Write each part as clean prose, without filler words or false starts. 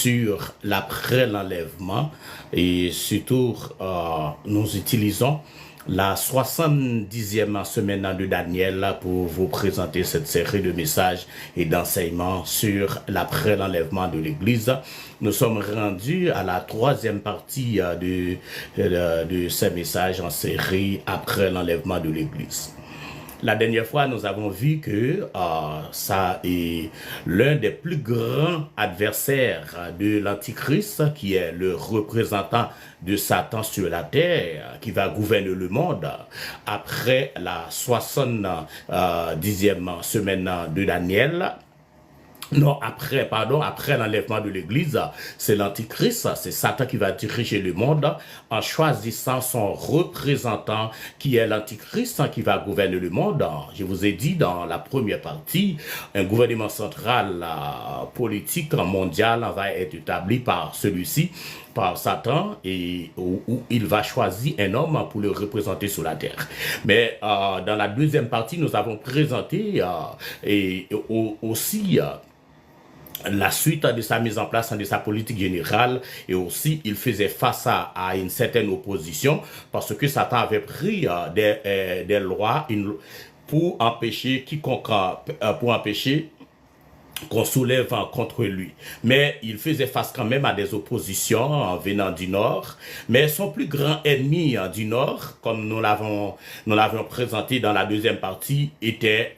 sur l'après-l'enlèvement et surtout nous utilisons la 70e semaine de Daniel pour vous présenter cette série de messages et d'enseignements sur l'après-l'enlèvement de l'Église. Nous sommes rendus à la troisième partie de ces messages en série après l'enlèvement de l'Église. La dernière fois, nous avons vu que ça est l'un des plus grands adversaires de l'Antichrist, qui est le représentant de Satan sur la terre, qui va gouverner le monde après la 70e semaine de Daniel. Non, après l'enlèvement de l'Église, c'est l'Antichrist, c'est Satan qui va diriger le monde en choisissant son représentant qui est l'Antichrist qui va gouverner le monde. Je vous ai dit dans la première partie, un gouvernement central politique mondial va être établi par celui-ci, par Satan, et où il va choisir un homme pour le représenter sur la terre. Mais dans la deuxième partie, nous avons présenté aussi la suite de sa mise en place de sa politique générale, et aussi il faisait face à une certaine opposition parce que Satan avait pris des lois pour empêcher qu'on soulève contre lui. Mais il faisait face quand même à des oppositions venant du Nord. Mais son plus grand ennemi du Nord, comme nous l'avons présenté dans la deuxième partie, était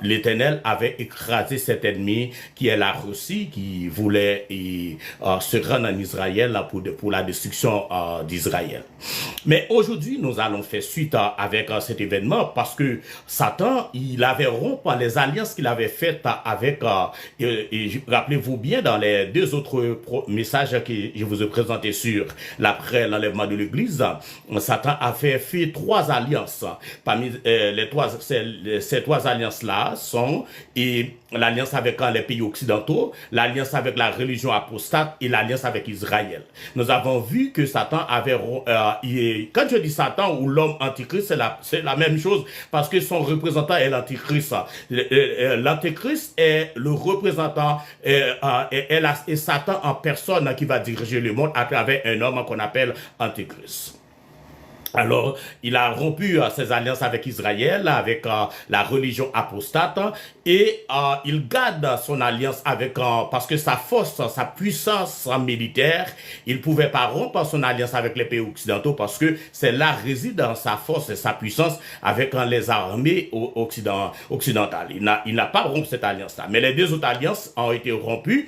l'Éternel avait écrasé cet ennemi qui est la Russie, qui voulait se rendre en Israël pour la destruction d'Israël. Mais aujourd'hui, nous allons faire suite avec cet événement parce que Satan, il avait rompu les alliances qu'il avait faites avec, rappelez-vous bien, dans les deux autres messages que je vous ai présentés sur l'après l'enlèvement de l'Église, Satan a fait 3 alliances. Parmi ces 3 alliances-là sont l'alliance avec les pays occidentaux, l'alliance avec la religion apostate et l'alliance avec Israël. Nous avons vu que Satan avait... quand je dis Satan ou l'homme antichrist, c'est la même chose parce que son représentant est l'antichrist. L'antichrist est le représentant et Satan en personne qui va diriger le monde à travers un homme qu'on appelle Antichrist. Alors, il a rompu ses alliances avec Israël, avec la religion apostate, et il garde son alliance avec, parce que sa force, sa puissance militaire, il pouvait pas rompre son alliance avec les pays occidentaux, parce que c'est là réside sa force et sa puissance avec les armées occidentales. Il n'a pas rompu cette alliance-là. Mais les deux autres alliances ont été rompues,